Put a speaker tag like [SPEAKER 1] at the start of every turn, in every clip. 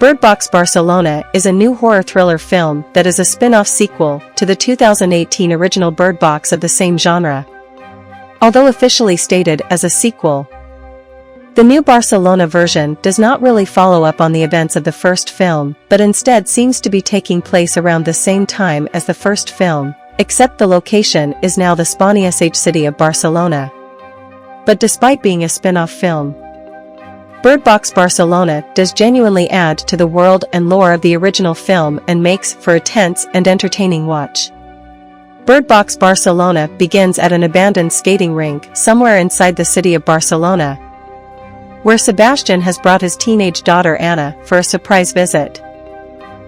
[SPEAKER 1] Bird Box Barcelona is a new horror thriller film that is a spin-off sequel to the 2018 original Bird Box of the same genre. Although officially stated as a sequel, the new Barcelona version does not really follow up on the events of the first film, but instead seems to be taking place around the same time as the first film, except the location is now the Spanish city of Barcelona. But despite being a spin-off film, Bird Box Barcelona does genuinely add to the world and lore of the original film and makes for a tense and entertaining watch. Bird Box Barcelona begins at an abandoned skating rink somewhere inside the city of Barcelona, where Sebastian has brought his teenage daughter Anna for a surprise visit.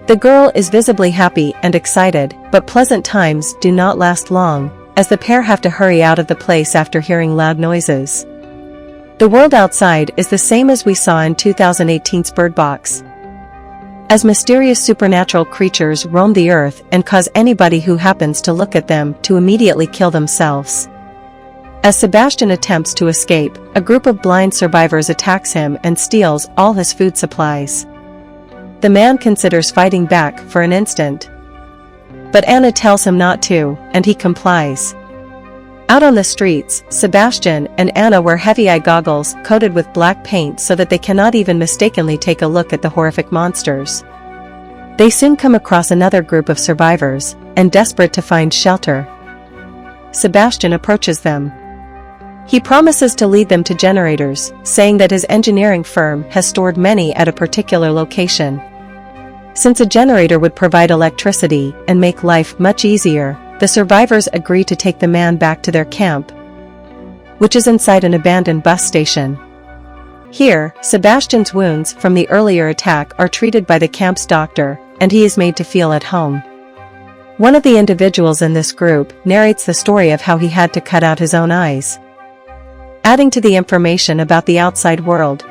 [SPEAKER 1] The girl is visibly happy and excited, but pleasant times do not last long, as the pair have to hurry out of the place after hearing loud noises. The world outside is the same as we saw in 2018's Bird Box, as mysterious supernatural creatures roam the earth and cause anybody who happens to look at them to immediately kill themselves. As Sebastian attempts to escape, a group of blind survivors attacks him and steals all his food supplies. The man considers fighting back for an instant, but Anna tells him not to, and he complies. Out on the streets, Sebastian and Anna wear heavy eye goggles coated with black paint so that they cannot even mistakenly take a look at the horrific monsters. They soon come across another group of survivors, and desperate to find shelter, Sebastian approaches them. He promises to lead them to generators, saying that his engineering firm has stored many at a particular location. Since a generator would provide electricity and make life much easier, the survivors agree to take the man back to their camp, which is inside an abandoned bus station. Here, Sebastian's wounds from the earlier attack are treated by the camp's doctor, and he is made to feel at home. One of the individuals in this group narrates the story of how he had to cut out his own eyes, adding to the information about the outside world.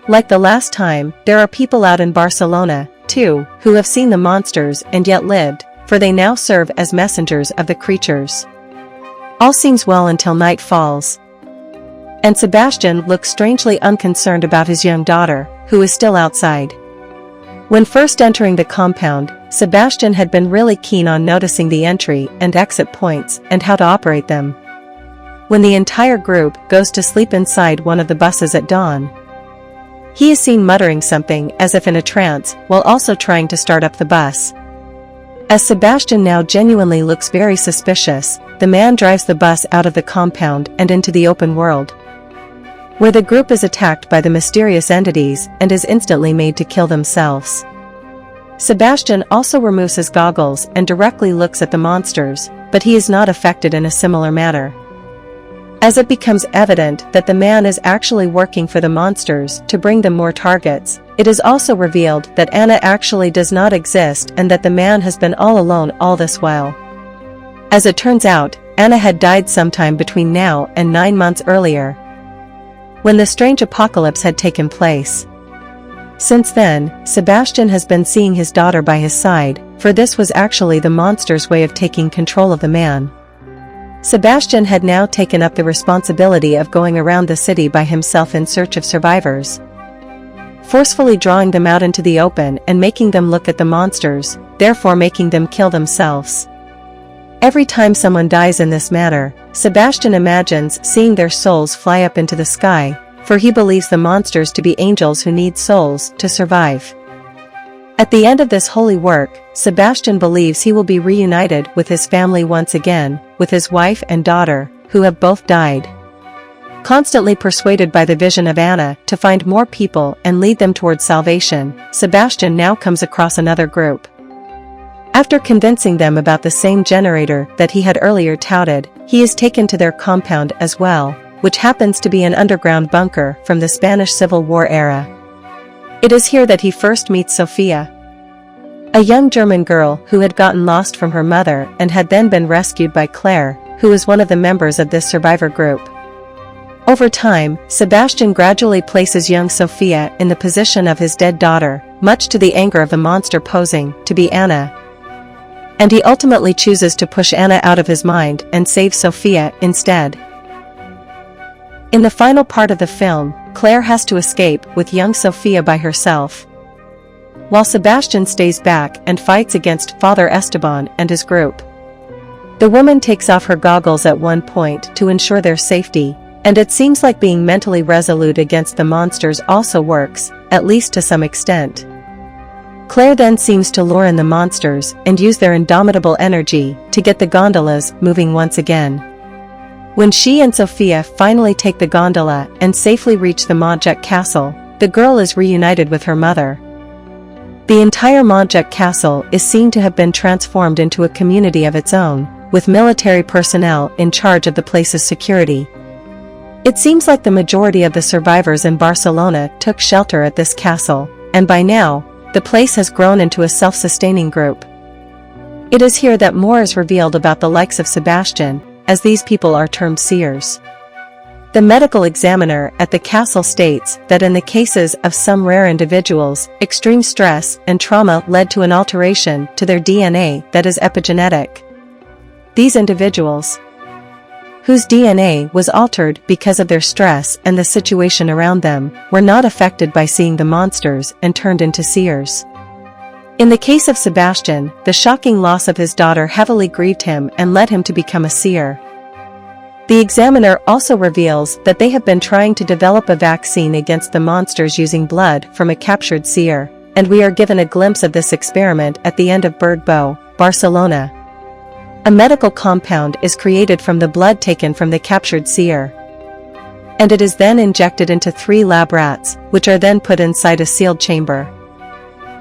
[SPEAKER 1] Like the last time, there are people out in Barcelona, too, who have seen the monsters and yet lived, for they now serve as messengers of the creatures. All seems well until night falls, and Sebastian looks strangely unconcerned about his young daughter, who is still outside. When first entering the compound, Sebastian had been really keen on noticing the entry and exit points and how to operate them. When the entire group goes to sleep inside one of the buses at dawn, he is seen muttering something as if in a trance while also trying to start up the bus. As Sebastian now genuinely looks very suspicious, the man drives the bus out of the compound and into the open world, where the group is attacked by the mysterious entities and is instantly made to kill themselves. Sebastian also removes his goggles and directly looks at the monsters, but he is not affected in a similar manner. As it becomes evident that the man is actually working for the monsters to bring them more targets, it is also revealed that Anna actually does not exist and that the man has been all alone all this while. As it turns out, Anna had died sometime between now and 9 months earlier, when the strange apocalypse had taken place. Since then, Sebastian has been seeing his daughter by his side, for this was actually the monster's way of taking control of the man. Sebastian had now taken up the responsibility of going around the city by himself in search of survivors, forcefully drawing them out into the open and making them look at the monsters, therefore making them kill themselves. Every time someone dies in this manner, Sebastian imagines seeing their souls fly up into the sky, for he believes the monsters to be angels who need souls to survive. At the end of this holy work, Sebastian believes he will be reunited with his family once again, with his wife and daughter, who have both died. Constantly persuaded by the vision of Anna to find more people and lead them towards salvation, Sebastian now comes across another group. After convincing them about the same generator that he had earlier touted, he is taken to their compound as well, which happens to be an underground bunker from the Spanish Civil War era. It is here that he first meets Sofia, a young German girl who had gotten lost from her mother and had then been rescued by Claire, who is one of the members of this survivor group. Over time, Sebastian gradually places young Sofia in the position of his dead daughter, much to the anger of the monster posing to be Anna, and he ultimately chooses to push Anna out of his mind and save Sofia instead. In the final part of the film, Claire has to escape with young Sofia by herself. while Sebastian stays back and fights against Father Esteban and his group. The woman takes off her goggles at one point to ensure their safety, and it seems like being mentally resolute against the monsters also works, at least to some extent. Claire then seems to lure in the monsters and use their indomitable energy to get the gondolas moving once again. When she and Sophia finally take the gondola and safely reach the Montjuic castle, the girl is reunited with her mother. The entire Montjuic castle is seen to have been transformed into a community of its own, with military personnel in charge of the place's security. It seems like the majority of the survivors in Barcelona took shelter at this castle, and by now, the place has grown into a self-sustaining group. It is here that more is revealed about the likes of Sebastian, as these people are termed seers. The medical examiner at the castle states that in the cases of some rare individuals, extreme stress and trauma led to an alteration to their DNA that is epigenetic. These individuals, whose DNA was altered because of their stress and the situation around them, were not affected by seeing the monsters and turned into seers. In the case of Sebastian, the shocking loss of his daughter heavily grieved him and led him to become a seer. The examiner also reveals that they have been trying to develop a vaccine against the monsters using blood from a captured seer, and we are given a glimpse of this experiment at the end of Bird Box Barcelona. A medical compound is created from the blood taken from the captured seer, and it is then injected into 3 lab rats, which are then put inside a sealed chamber.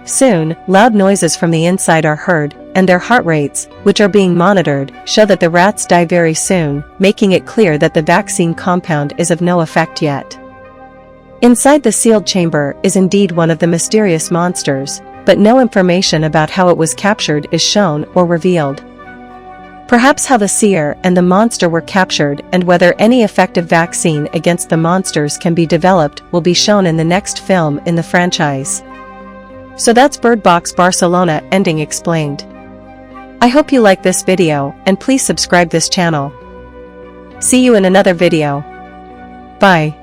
[SPEAKER 1] Soon, loud noises from the inside are heard, and their heart rates, which are being monitored, show that the rats die very soon, making it clear that the vaccine compound is of no effect yet. Inside the sealed chamber is indeed one of the mysterious monsters, but no information about how it was captured is shown or revealed. Perhaps how the seer and the monster were captured and whether any effective vaccine against the monsters can be developed will be shown in the next film in the franchise. So that's Bird Box Barcelona ending explained. I hope you like this video and please subscribe this channel. See you in another video. Bye.